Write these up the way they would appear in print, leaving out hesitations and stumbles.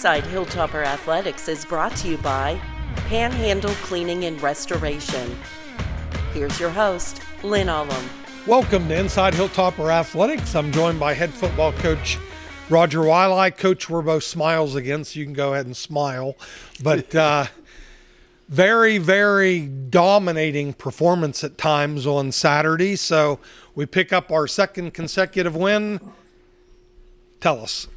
Inside Hilltopper Athletics is brought to you by Panhandle Cleaning and Restoration. Here's your host, Lynn Ullum. Welcome to Inside Hilltopper Athletics. I'm joined by head football coach Roger Wiley. Coach, we're both smiles again, so you can go ahead and smile. But very, very dominating performance at times on Saturday. So we pick up our second consecutive win. Tell us.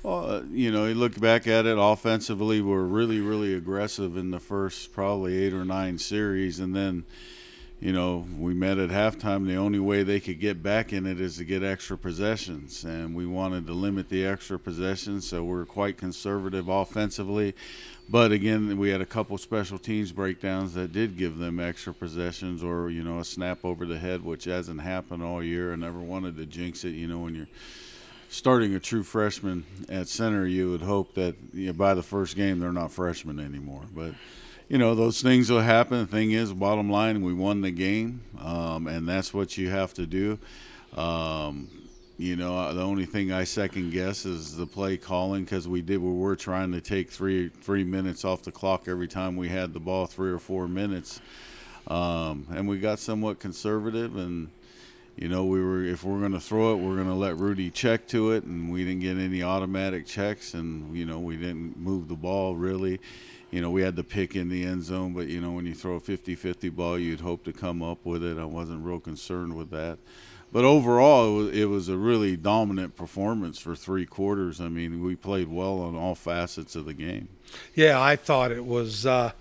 Well, you look back at it, offensively, we're really, really aggressive in the first probably 8 or 9 series. And then, we met at halftime. The only way they could get back in it is to get extra possessions. And we wanted to limit the extra possessions, so we're quite conservative offensively. But, again, we had a couple special teams breakdowns that did give them extra possessions or, a snap over the head, which hasn't happened all year. I never wanted to jinx it, when you're starting a true freshman at center, you would hope that by the first game they're not freshmen anymore. But, those things will happen. The thing is, bottom line, we won the game, and that's what you have to do. The only thing I second guess is the play calling, because we were trying to take three minutes off the clock every time we had the ball, 3 or 4 minutes, and we got somewhat conservative. And if we're going to throw it, we're going to let Rudy check to it, and we didn't get any automatic checks, and we didn't move the ball really. We had the pick in the end zone, but when you throw a 50-50 ball, you'd hope to come up with it. I wasn't real concerned with that. But overall, it was a really dominant performance for 3 quarters. I mean, we played well on all facets of the game. Yeah, I thought it was that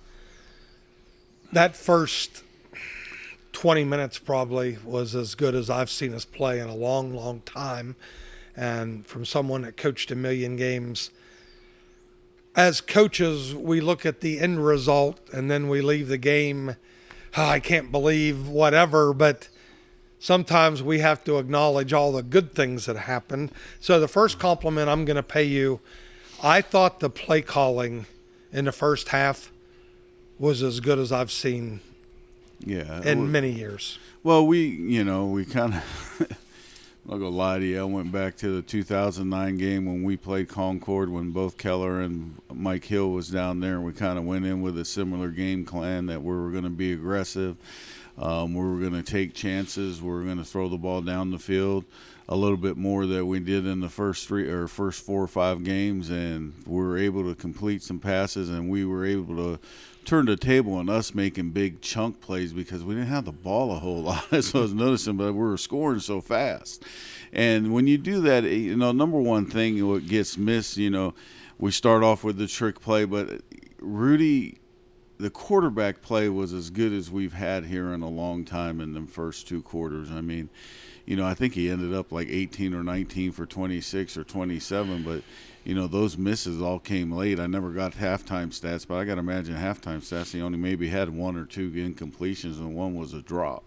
first 20 minutes probably was as good as I've seen us play in a long, long time. And from someone that coached a million games, as coaches, we look at the end result and then we leave the game, I can't believe whatever, but sometimes we have to acknowledge all the good things that happened. So the first compliment I'm going to pay you, I thought the play calling in the first half was as good as I've seen in many years. Well, we kind of, I'm not going to lie to you, I went back to the 2009 game when we played Concord, when both Keller and Mike Hill was down there, and we kind of went in with a similar game plan that we were going to be aggressive. We were going to take chances. We were going to throw the ball down the field a little bit more than we did in the first 4 or 5 games, and we were able to complete some passes, and we were able to turn the table on us making big chunk plays because we didn't have the ball a whole lot. That's what I was noticing, but we were scoring so fast. And when you do that, number one thing, what gets missed, we start off with the trick play, but Rudy, the quarterback play was as good as we've had here in a long time in the first 2 quarters. I mean, I think he ended up like 18 or 19 for 26 or 27, but, those misses all came late. I never got halftime stats, but I got to imagine halftime stats, he only maybe had 1 or 2 incompletions, and 1 was a drop.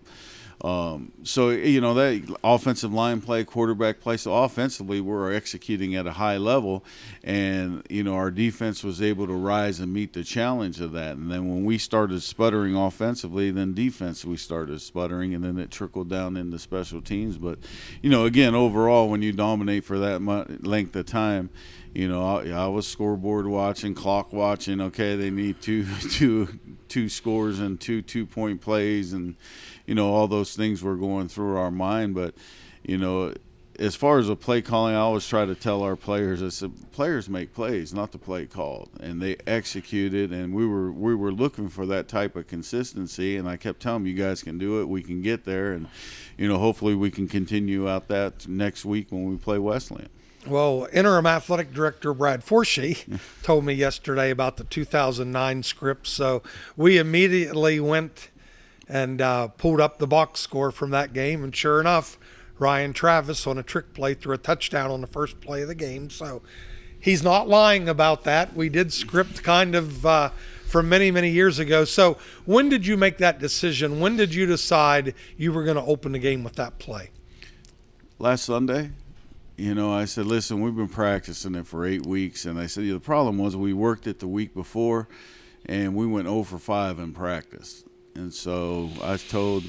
That offensive line play, quarterback play, so offensively we're executing at a high level, and, our defense was able to rise and meet the challenge of that. And then when we started sputtering offensively, then defense we started sputtering, and then it trickled down into special teams. But, again, overall, when you dominate for that length of time, I was scoreboard watching, clock watching. Okay, they need two scores and 2 2-point plays, and all those things were going through our mind. But as far as the play calling, I always try to tell our players, I said, players make plays, not the play called, and they executed. And we were looking for that type of consistency. And I kept telling them, you guys can do it. We can get there, and hopefully we can continue out that next week when we play Wesleyan. Well, interim athletic director Brad Forshee told me yesterday about the 2009 script, so we immediately went and pulled up the box score from that game, and sure enough, Ryan Travis on a trick play threw a touchdown on the first play of the game, so he's not lying about that. We did script kind of from many, many years ago. So when did you make that decision? When did you decide you were going to open the game with that play? Last Sunday. I said, listen, we've been practicing it for 8 weeks. And I said, the problem was we worked it the week before, and we went 0 for 5 in practice. And so I told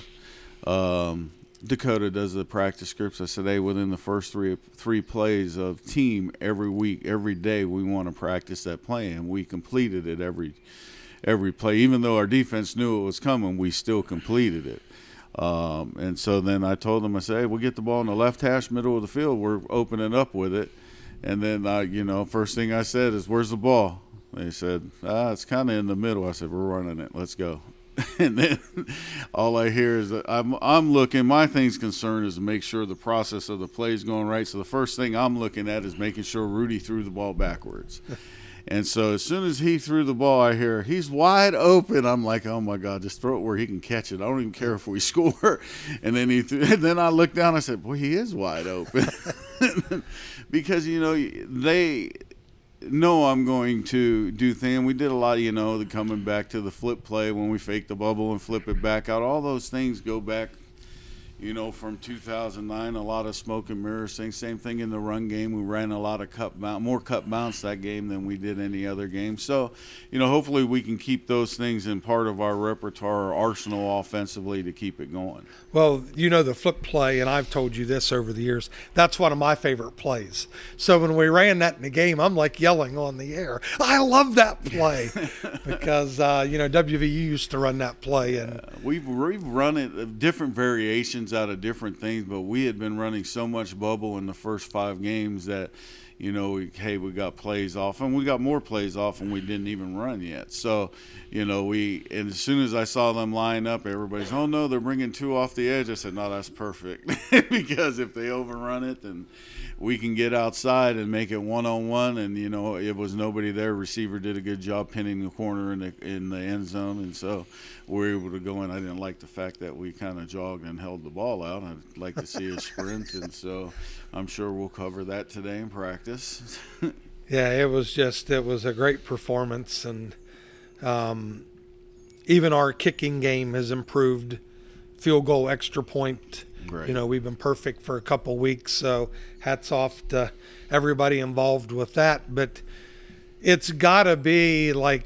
Dakota does the practice scripts. I said, hey, within the first three plays of team every week, every day, we want to practice that play, and we completed it every play. Even though our defense knew it was coming, we still completed it. And so then I told them, I said, hey, we'll get the ball in the left hash, middle of the field. We're opening up with it. And then, first thing I said is, where's the ball? They said, it's kind of in the middle. I said, we're running it. Let's go. And then all I hear is that I'm looking. My thing's concerned is to make sure the process of the play is going right. So the first thing I'm looking at is making sure Rudy threw the ball backwards. And so as soon as he threw the ball, I hear, he's wide open. I'm like, oh, my God, just throw it where he can catch it. I don't even care if we score. And then and then I looked down. I said, boy, he is wide open. Because, they – no, I'm going to do things. We did a lot of, the coming back to the flip play when we fake the bubble and flip it back out. All those things go back, from 2009, a lot of smoke and mirrors things. Same thing in the run game. We ran a lot of more cut bounce that game than we did any other game. So, hopefully we can keep those things in part of our repertoire or arsenal offensively to keep it going. Well, the flip play, and I've told you this over the years, that's one of my favorite plays. So when we ran that in the game, I'm like yelling on the air, I love that play. Because, WVU used to run that play. And we've run it, different variations out of different things, but we had been running so much bubble in the first 5 games that, we got plays off, and we got more plays off, and we didn't even run yet. So, and as soon as I saw them line up, everybody's, oh no, they're bringing 2 off the edge. I said, no, that's perfect. Because if they overrun it, then we can get outside and make it one-on-one, and it was nobody there. Receiver did a good job pinning the corner in the end zone, and so we're able to go in. I didn't like the fact that we kind of jogged and held the ball out. I'd like to see a sprint, and so I'm sure we'll cover that today in practice. Yeah, it was a great performance, and even our kicking game has improved. Field goal, extra point. Right. We've been perfect for a couple weeks, so hats off to everybody involved with that. But it's got to be like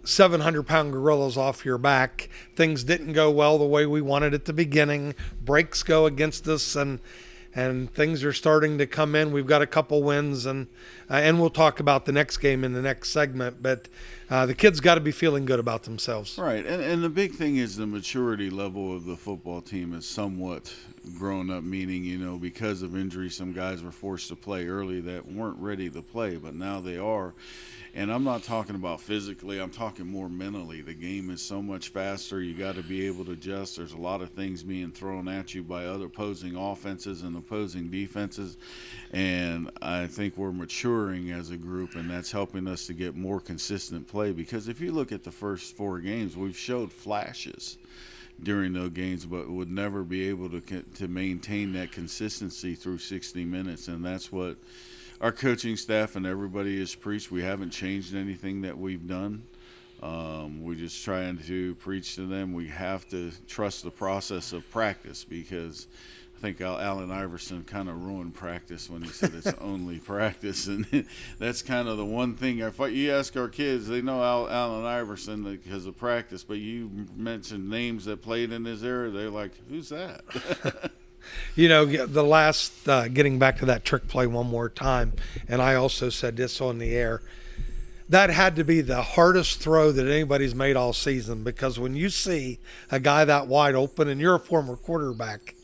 700-pound gorillas off your back. Things didn't go well the way we wanted at the beginning. Breaks go against us, and things are starting to come in. We've got a couple wins, and we'll talk about the next game in the next segment. But the kids got to be feeling good about themselves. Right, and the big thing is the maturity level of the football team is somewhat grown up, meaning, because of injury, some guys were forced to play early that weren't ready to play, but now they are. And I'm not talking about physically, I'm talking more mentally. The game is so much faster. You got to be able to adjust. There's a lot of things being thrown at you by other opposing offenses and opposing defenses. And I think we're maturing as a group, and that's helping us to get more consistent play. Because if you look at the first 4 games, we've showed flashes during those games, but would never be able to maintain that consistency through 60 minutes. And that's what our coaching staff and everybody has preached. We haven't changed anything that we've done. We're just trying to preach to them. We have to trust the process of practice, because I think Allen Iverson kind of ruined practice when he said it's only practice. And that's kind of the one thing. If you ask our kids, they know Allen Iverson because of practice, but you mentioned names that played in his era, they're like, who's that? The last, getting back to that trick play one more time, and I also said this on the air, that had to be the hardest throw that anybody's made all season, because when you see a guy that wide open and you're a former quarterback,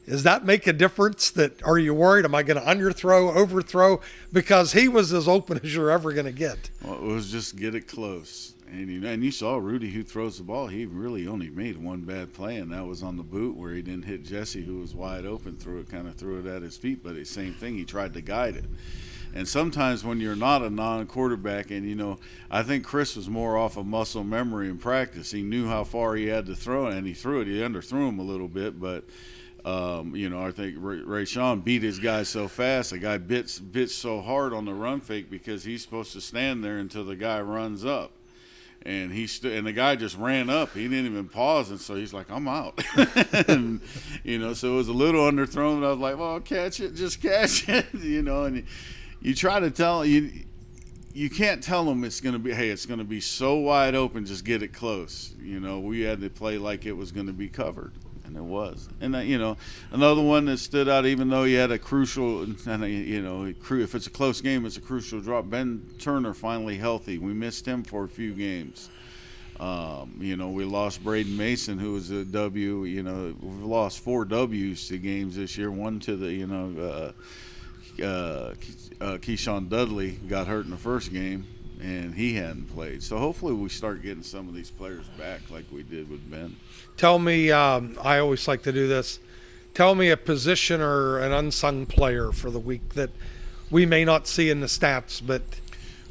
does that make a difference? Are you worried? Am I going to underthrow, overthrow? Because he was as open as you're ever going to get. Well, it was just get it close. And you saw Rudy, who throws the ball. He really only made one bad play, and that was on the boot where he didn't hit Jesse, who was wide open, threw it at his feet. But the same thing, he tried to guide it. And sometimes when you're not a non-quarterback, and, I think Chris was more off of muscle memory in practice. He knew how far he had to throw it, and he threw it. He underthrew him a little bit, but I think Ray Sean beat his guy so fast. The guy bit so hard on the run fake because he's supposed to stand there until the guy runs up. And and the guy just ran up. He didn't even pause, and so he's like, "I'm out." And, so it was a little underthrown. I was like, "Well, catch it, just catch it," And you try to tell you you can't tell them it's going to be, hey, it's going to be so wide open, just get it close. We had to play like it was going to be covered, and it was. And, another one that stood out, even though he had a crucial, if it's a close game, it's a crucial drop. Ben Turner finally healthy. We missed him for a few games. We lost Braden Mason, who was a W. We've lost 4 W's to games this year. One to the, Keyshawn Dudley got hurt in the first game, and he hadn't played. So hopefully we start getting some of these players back like we did with Ben. Tell me, I always like to do this, tell me a position or an unsung player for the week that we may not see in the stats, but...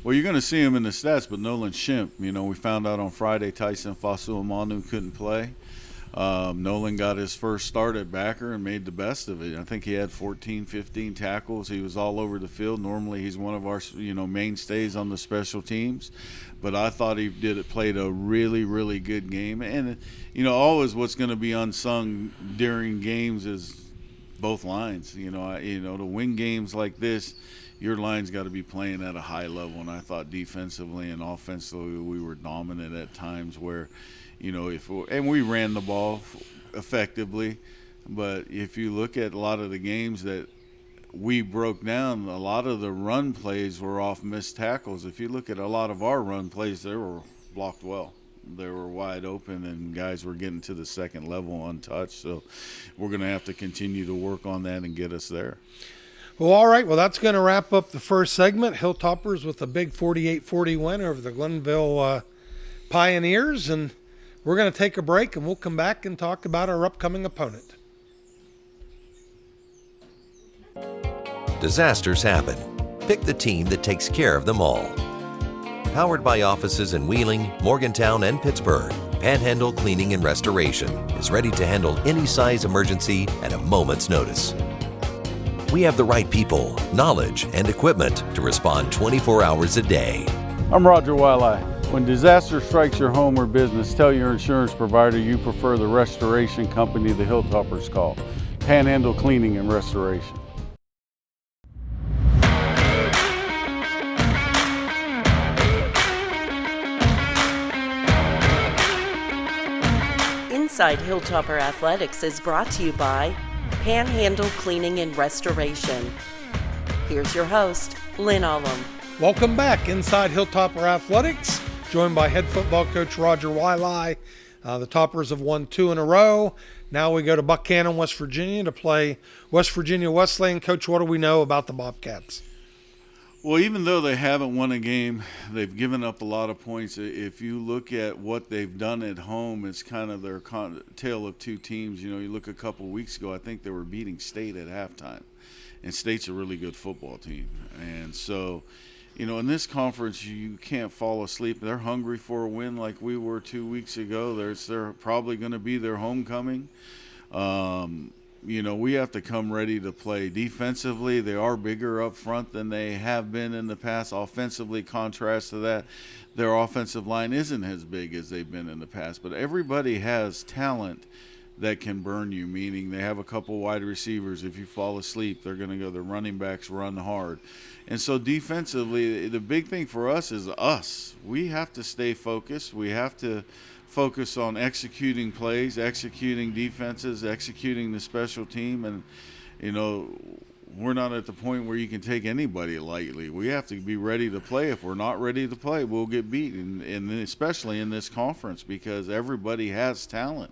Well, you're going to see him in the stats, but Nolan Shimp, we found out on Friday Tyson Fasuamanu couldn't play. Nolan got his first start at backer and made the best of it. I think he had 14, 15 tackles. He was all over the field. Normally he's one of our, mainstays on the special teams. But I thought he played a really, really good game. And, always what's going to be unsung during games is both lines. To win games like this, your line's got to be playing at a high level. And I thought defensively and offensively we were dominant at times where – and we ran the ball effectively, but if you look at a lot of the games that we broke down, a lot of the run plays were off missed tackles. If you look at a lot of our run plays, they were blocked well. They were wide open, and guys were getting to the second level untouched. So we're going to have to continue to work on that and get us there. Well, all right. Well, that's going to wrap up the first segment. Hilltoppers with a big 48-40 win over the Glenville Pioneers, and we're going to take a break, and we'll come back and talk about our upcoming opponent. Disasters happen. Pick the team that takes care of them all. Powered by offices in Wheeling, Morgantown, and Pittsburgh, Panhandle Cleaning and Restoration is ready to handle any size emergency at a moment's notice. We have the right people, knowledge, and equipment to respond 24 hours a day. I'm Roger Wiley. When disaster strikes your home or business, tell your insurance provider you prefer the restoration company the Hilltoppers call, Panhandle Cleaning and Restoration. Inside Hilltopper Athletics is brought to you by Panhandle Cleaning and Restoration. Here's your host, Lynn Ullum. Welcome back inside Hilltopper Athletics, joined by head football coach Roger Wiley. The Toppers have won 2 in a row. Now we go to Buckhannon, West Virginia to play West Virginia Wesleyan. Coach, what do we know about the Bobcats? Well, even though they haven't won a game, they've given up a lot of points. If you look at what they've done at home, it's kind of their tale of two teams. You look a couple weeks ago, I think they were beating State at halftime. And State's a really good football team. And so, in this conference, you can't fall asleep. They're hungry for a win like we were 2 weeks ago. They're probably going to be their homecoming. We have to come ready to play. Defensively, they are bigger up front than they have been in the past. Offensively, contrast to that, their offensive line isn't as big as they've been in the past. But everybody has talent that can burn you, meaning they have a couple wide receivers. If you fall asleep, they're going to go. The running backs run hard. And so defensively, the big thing for us is us. We have to stay focused. We have to focus on executing plays, executing defenses, executing the special team. And, we're not at the point where you can take anybody lightly. We have to be ready to play. If we're not ready to play, we'll get beat, and especially in this conference because everybody has talent.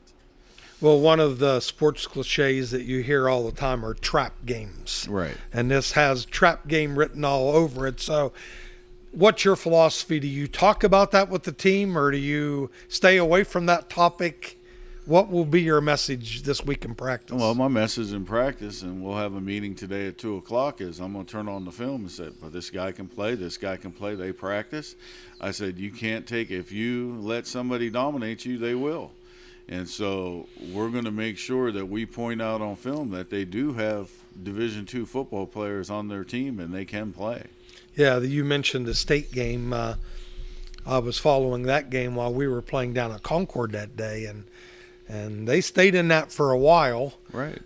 Well, one of the sports cliches that you hear all the time are trap games. Right. And this has trap game written all over it. So what's your philosophy? Do you talk about that with the team, or do you stay away from that topic? What will be your message this week in practice? Well, my message in practice, and we'll have a meeting today at 2 o'clock, is I'm going to turn on the film and say, well, this guy can play, this guy can play. They practice. I said, you can't take – if you let somebody dominate you, they will. And so we're going to make sure that we point out on film that they do have Division II football players on their team and they can play. Yeah, you mentioned the State game. I was following that game while we were playing down at Concord that day, and they stayed in that for a while. Right.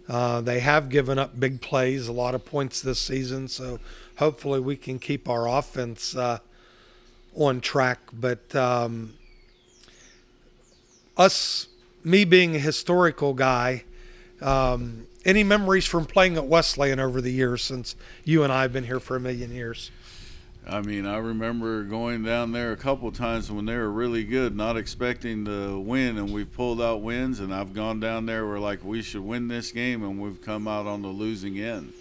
They have given up big plays, a lot of points this season, so hopefully we can keep our offense on track. But me being a historical guy, any memories from playing at Wesleyan over the years since you and I have been here for 1,000,000 years? I mean, I remember going down there a couple times when they were really good, not expecting to win, and we pulled out wins, and I've gone down there, we're like, we should win this game, and we've come out on the losing end.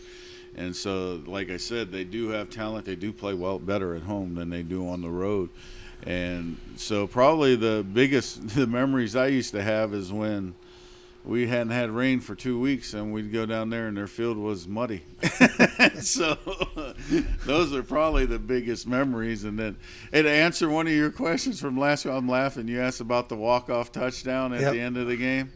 And so, like I said, they do have talent. They do play better at home than they do on the road. And so probably the memories I used to have is when we hadn't had rain for 2 weeks, and we'd go down there and their field was muddy. So those are probably the biggest memories. And then, and to answer one of your questions from last week, I'm laughing. You asked about the walk-off touchdown at the end of the game.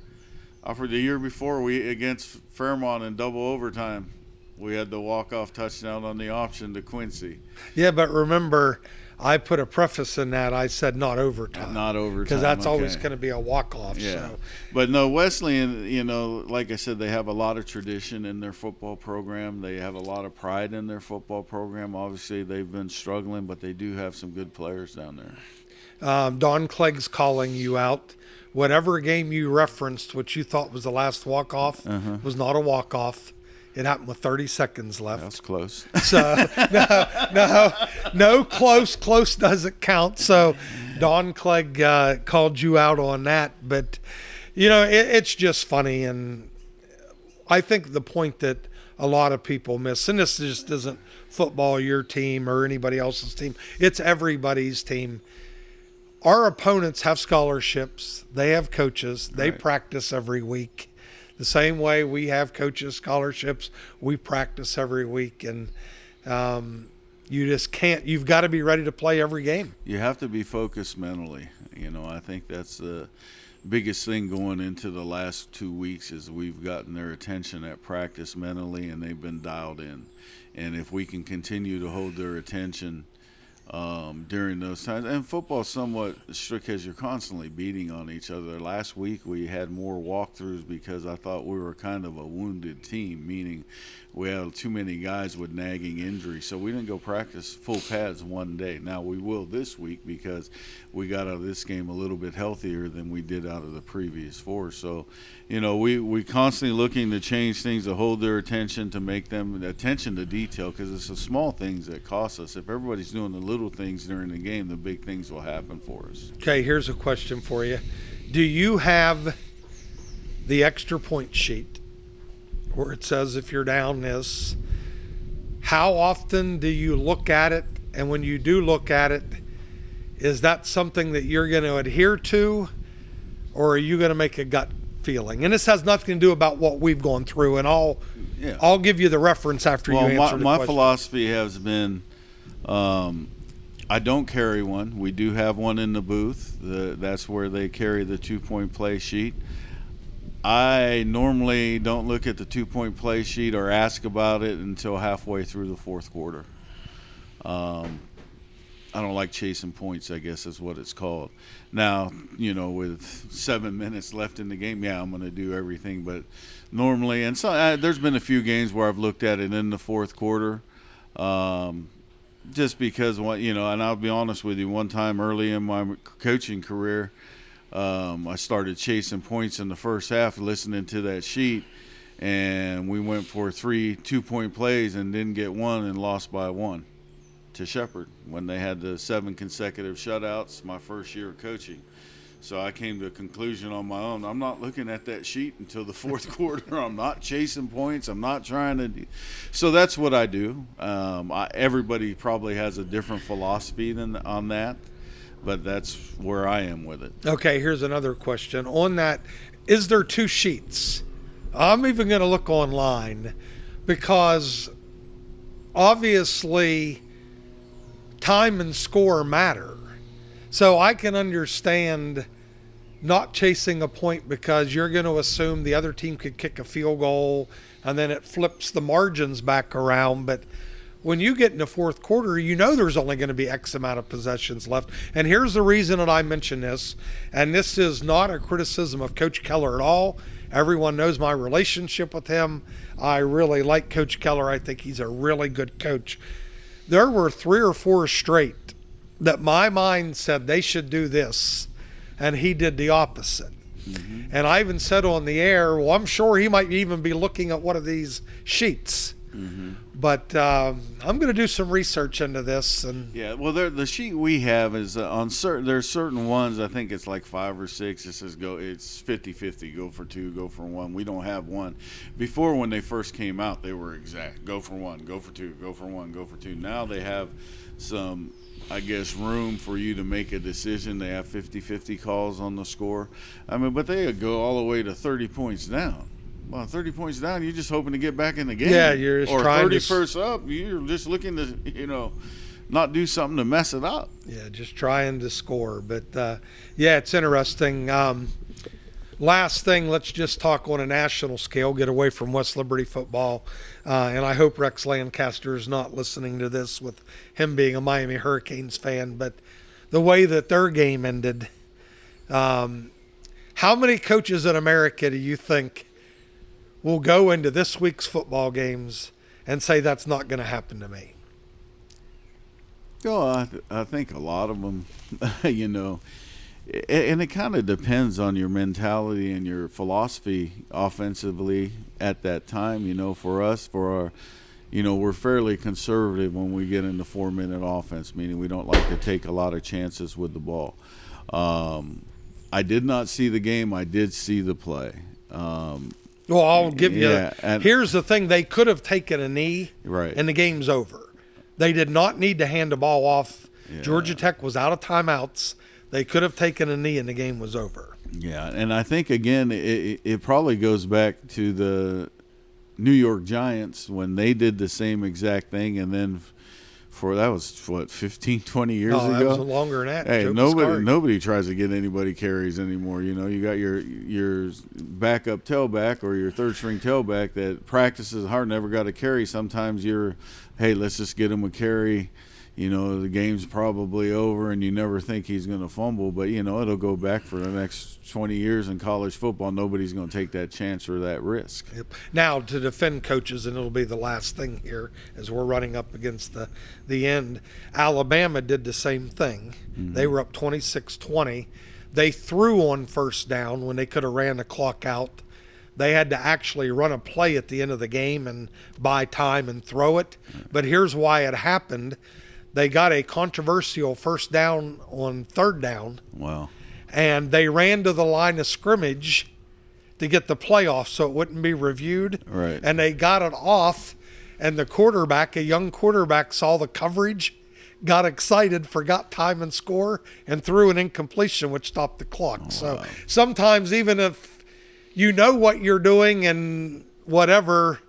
For the year before, we against Fairmont in double overtime, we had the walk-off touchdown on the option to Quincy. Yeah, but remember, I put a preface in that. I said not overtime. Not overtime. Because that's always going to be a walk-off. Yeah. So. But no, Wesleyan, you know, like I said, they have a lot of tradition in their football program. They have a lot of pride in their football program. Obviously, they've been struggling, but they do have some good players down there. Don Clegg's calling you out. Whatever game you referenced, which you thought was the last walk-off, was not a walk-off. It happened with 30 seconds left. That's close. So, no, close. Close doesn't count. So, Don Clegg called you out on that. But, you know, it's just funny. And I think the point that a lot of people miss, and this just isn't football, your team, or anybody else's team. It's everybody's team. Our opponents have scholarships. They have coaches. They practice every week. The same way we have coaches, scholarships, we practice every week. And you just can't, you've got to be ready to play every game. You have to be focused mentally. You know, I think that's the biggest thing going into the last 2 weeks is we've gotten their attention at practice mentally, and they've been dialed in. And if we can continue to hold their attention during those times, and football's somewhat strict because you're constantly beating on each other. Last week we had more walkthroughs because I thought we were kind of a wounded team, meaning we had too many guys with nagging injuries, so we didn't go practice full pads one day. Now we will this week because we got out of this game a little bit healthier than we did out of the previous 4. So, you know, we constantly looking to change things to hold their attention, to make them attention to detail, because it's the small things that cost us. If everybody's doing the little things during the game, the big things will happen for us. Okay, here's a question for you. Do you have the extra point sheet where it says if you're down this? How often do you look at it? And when you do look at it, is that something that you're going to adhere to, or are you going to make a gut feeling? And this has nothing to do about what we've gone through, and I'll give you the reference after you answer the question. My philosophy has been I don't carry one. We do have one in the booth. That's where they carry the 2-point play sheet. I normally don't look at the 2-point play sheet or ask about it until halfway through the fourth quarter. I don't like chasing points, I guess is what it's called. Now, you know, with 7 minutes left in the game, I'm going to do everything. But normally, and so there's been a few games where I've looked at it in the fourth quarter, just because, you know, and I'll be honest with you, one time early in my coaching career, I started chasing points in the first half, listening to that sheet, and we went for 3 2-point plays and didn't get one and lost by 1 to Shepherd when they had the 7 consecutive shutouts my first year of coaching. So I came to a conclusion on my own. I'm not looking at that sheet until the fourth quarter. I'm not chasing points. I'm not trying to so that's what I do. Everybody probably has a different philosophy on that, but that's where I am with it. Okay, here's another question. On that, is there 2 sheets? I'm even going to look online because obviously time and score matter. So I can understand not chasing a point because you're going to assume the other team could kick a field goal and then it flips the margins back around. But when you get in the fourth quarter, you know there's only going to be X amount of possessions left. And here's the reason that I mention this, and this is not a criticism of Coach Keller at all. Everyone knows my relationship with him. I really like Coach Keller. I think he's a really good coach. There were 3 or 4 straight that my mind said they should do this, and he did the opposite. And I even said on the air, well, I'm sure he might even be looking at one of these sheets. But I'm going to do some research into this. And yeah, well, the sheet we have is on certain. There's certain ones. I think it's like 5 or 6. It says go. It's 50-50. Go for 2. Go for 1. We don't have one. Before, when they first came out, they were exact. Go for 1. Go for 2. Go for 1. Go for 2. Now they have some, I guess, room for you to make a decision. They have 50-50 calls on the score. I mean, but they go all the way to 30 points down. Well, 30 points down, you're just hoping to get back in the game. Yeah, you're just trying 30 first up, you're just looking to, not do something to mess it up. Yeah, just trying to score. But, yeah, it's interesting. Last thing, let's just talk on a national scale, get away from West Liberty football. And I hope Rex Lancaster is not listening to this with him being a Miami Hurricanes fan. But the way that their game ended, how many coaches in America do you think will go into this week's football games and say that's not going to happen to me? Oh, I think a lot of them, and it kind of depends on your mentality and your philosophy offensively at that time. For us, we're fairly conservative when we get into 4-minute offense, meaning we don't like to take a lot of chances with the ball. I did not see the game. I did see the play. Well, I'll give you. Yeah, here's the thing: they could have taken a knee, right, and the game's over. They did not need to hand the ball off. Yeah. Georgia Tech was out of timeouts. They could have taken a knee, and the game was over. Yeah, and I think again, it probably goes back to the New York Giants when they did the same exact thing, and then that was 15, 20 years ago. That was longer than that. Hey, nobody tries to get anybody carries anymore. You got your backup tailback or your third string tailback that practices hard, never got a carry. Sometimes hey, let's just get him a carry. The game's probably over and you never think he's going to fumble, but it'll go back for the next 20 years in college football. Nobody's going to take that chance or that risk. Yep. Now, to defend coaches, and it'll be the last thing here as we're running up against the end, Alabama did the same thing. They were up 26-20. They threw on first down when they could have ran the clock out. They had to actually run a play at the end of the game and buy time and throw it. But here's why it happened. They got a controversial first down on third down. Wow. And they ran to the line of scrimmage to get the play off so it wouldn't be reviewed. Right. And they got it off, and the quarterback, a young quarterback, saw the coverage, got excited, forgot time and score, and threw an incompletion, which stopped the clock. Wow. So sometimes even if you know what you're doing and whatever –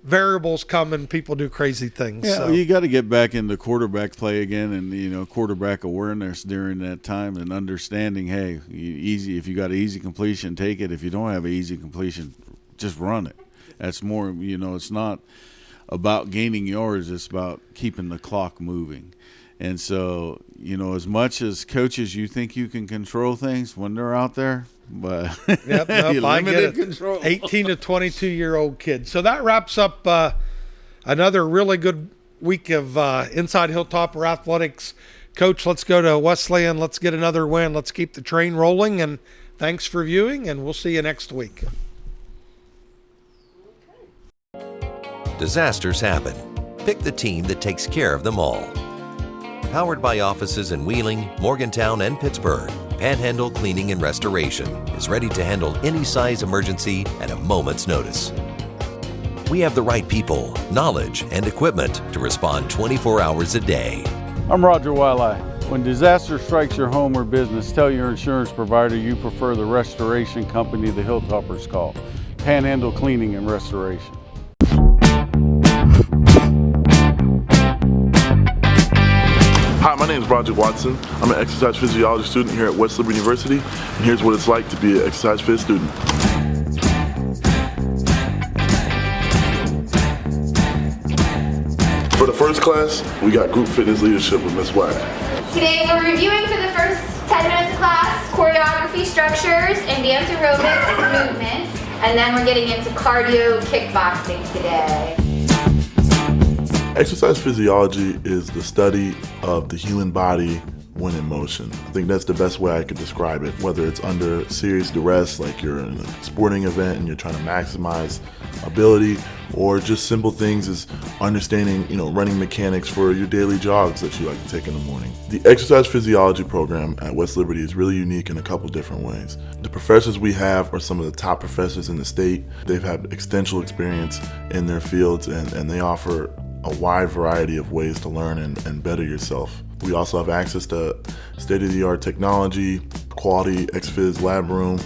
variables come and people do crazy things. Yeah, so. You got to get back into quarterback play again, and quarterback awareness during that time, and understanding. Hey, easy. If you got an easy completion, take it. If you don't have an easy completion, just run it. That's more. It's not about gaining yards. It's about keeping the clock moving. And so, as much as coaches, you think you can control things when they're out there. But yep, I get it. Control. 18 to 22-year-old kids. So that wraps up another really good week of Inside Hilltopper Athletics. Coach, let's go to Wesleyan. Let's get another win. Let's keep the train rolling. And thanks for viewing, and we'll see you next week. Disasters happen. Pick the team that takes care of them all. Powered by offices in Wheeling, Morgantown, and Pittsburgh, Panhandle Cleaning and Restoration is ready to handle any size emergency at a moment's notice. We have the right people, knowledge, and equipment to respond 24 hours a day. I'm Roger Wiley. When disaster strikes your home or business, tell your insurance provider you prefer the restoration company the Hilltoppers call, Panhandle Cleaning and Restoration. Hi, my name is Roger Watson. I'm an exercise physiology student here at West Liberty University, and here's what it's like to be an exercise phys student. For the first class, we got group fitness leadership with Ms. Wack. Today we're reviewing for the first 10 minutes of class, choreography, structures, and dance aerobics movements, and then we're getting into cardio kickboxing today. Exercise physiology is the study of the human body when in motion. I think that's the best way I could describe it, whether it's under serious duress, like you're in a sporting event and you're trying to maximize ability, or just simple things as understanding, running mechanics for your daily jogs that you like to take in the morning. The exercise physiology program at West Liberty is really unique in a couple different ways. The professors we have are some of the top professors in the state. They've had extensive experience in their fields, and they offer a wide variety of ways to learn and better yourself. We also have access to state-of-the-art technology, quality ex-phys lab room,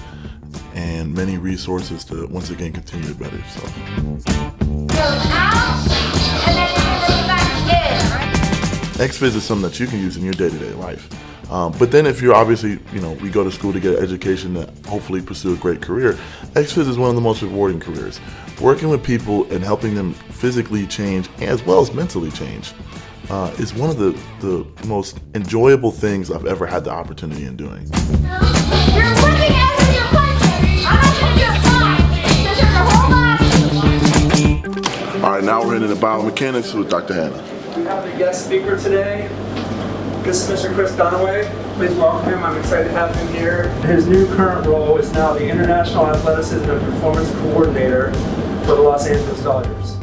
and many resources to once again continue to better yourself. Go out, and then go back in. Ex-phys is something that you can use in your day-to-day life. But then if you're obviously, we go to school to get an education to hopefully pursue a great career, ex-phys is one of the most rewarding careers. Working with people and helping them physically change as well as mentally change is one of the most enjoyable things I've ever had the opportunity in doing. You're whipping out with your punches. I'm not going to do it fine. So turn your whole body. All right, now we're into the biomechanics with Dr. Hannah. We have a guest speaker today. This is Mr. Chris Dunaway. Please welcome him. I'm excited to have him here. His new current role is now the International Athleticism and Performance Coordinator for the Los Angeles Dodgers.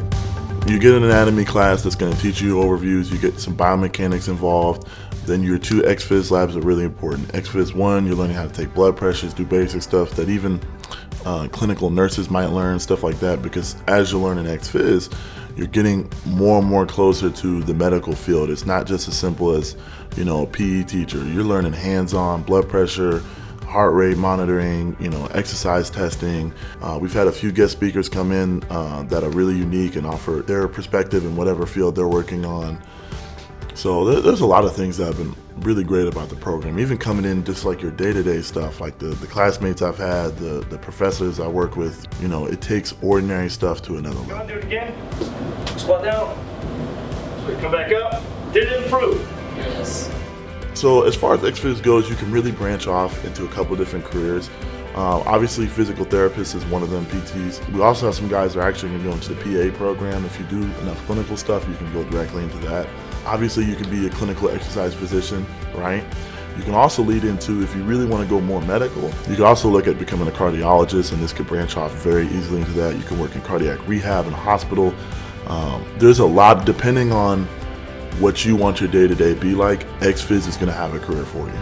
You get an anatomy class that's going to teach you overviews. You get some biomechanics involved. Then your 2 ex-phys labs are really important. Ex-phys 1, you're learning how to take blood pressures, do basic stuff that even clinical nurses might learn, stuff like that, because as you're learning ex-phys, you're getting more and more closer to the medical field. It's not just as simple as, a PE teacher. You're learning hands-on blood pressure, heart rate monitoring, exercise testing. We've had a few guest speakers come in that are really unique and offer their perspective in whatever field they're working on. So there's a lot of things that have been really great about the program, even coming in just like your day-to-day stuff, like the classmates I've had, the professors I work with. It takes ordinary stuff to another level. Do it again. Squat down. So come back up. Did it improve? Yes. So as far as ex-phys goes, you can really branch off into a couple different careers. Obviously, physical therapist is one of them, PTs. We also have some guys that are actually going to go into the PA program. If you do enough clinical stuff, you can go directly into that. Obviously, you can be a clinical exercise physician, right? You can also lead into, if you really want to go more medical, you can also look at becoming a cardiologist, and this could branch off very easily into that. You can work in cardiac rehab in a hospital. There's a lot, depending on what you want your day-to-day be like, ex-phys is going to have a career for you.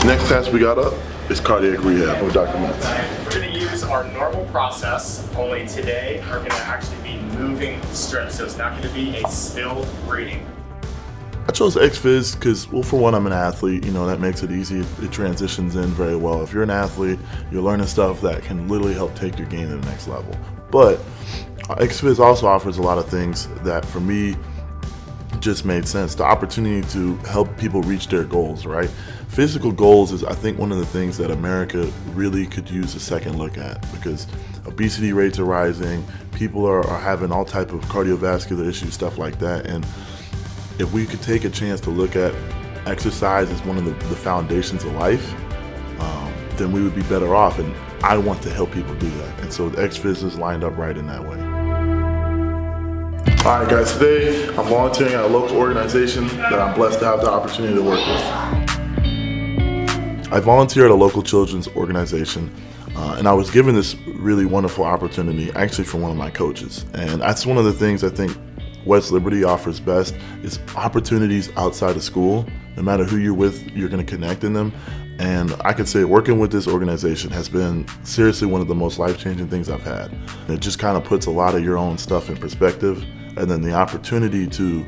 Next class we got up is cardiac rehab with Dr. Metz. We're going to use our normal process, only today we're going to actually be moving strips, so it's not going to be a still reading. I chose ex-phys because, well, for one, I'm an athlete. That makes it easy. It transitions in very well. If you're an athlete, you're learning stuff that can literally help take your game to the next level. But ex-phys also offers a lot of things that, for me, just made sense. The opportunity to help people reach their goals, right? Physical goals is, I think, one of the things that America really could use a second look at, because obesity rates are rising, people are having all type of cardiovascular issues, stuff like that. And if we could take a chance to look at exercise as one of the foundations of life, then we would be better off. And I want to help people do that. And so the ex-phys is lined up right in that way. All right, guys, today I'm volunteering at a local organization that I'm blessed to have the opportunity to work with. I volunteer at a local children's organization, and I was given this really wonderful opportunity actually from one of my coaches. And that's one of the things I think West Liberty offers best is opportunities outside of school. No matter who you're with, you're going to connect in them. And I could say working with this organization has been seriously one of the most life-changing things I've had. It just kind of puts a lot of your own stuff in perspective, and then the opportunity to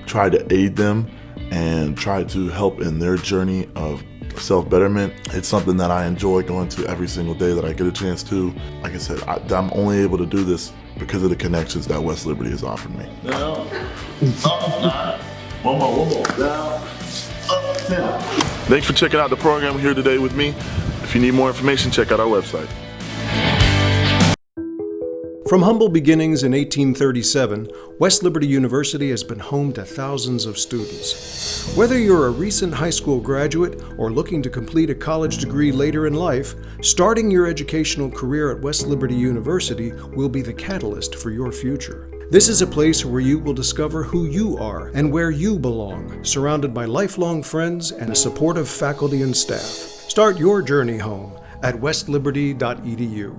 try to aid them and try to help in their journey of self-betterment. It's something that I enjoy going to every single day that I get a chance to. Like I said, I'm only able to do this because of the connections that West Liberty has offered me. Down, up, 9. One more. Down, up, 10. Thanks for checking out the program here today with me. If you need more information, check out our website. From humble beginnings in 1837, West Liberty University has been home to thousands of students. Whether you're a recent high school graduate or looking to complete a college degree later in life, starting your educational career at West Liberty University will be the catalyst for your future. This is a place where you will discover who you are and where you belong, surrounded by lifelong friends and a supportive faculty and staff. Start your journey home at westliberty.edu.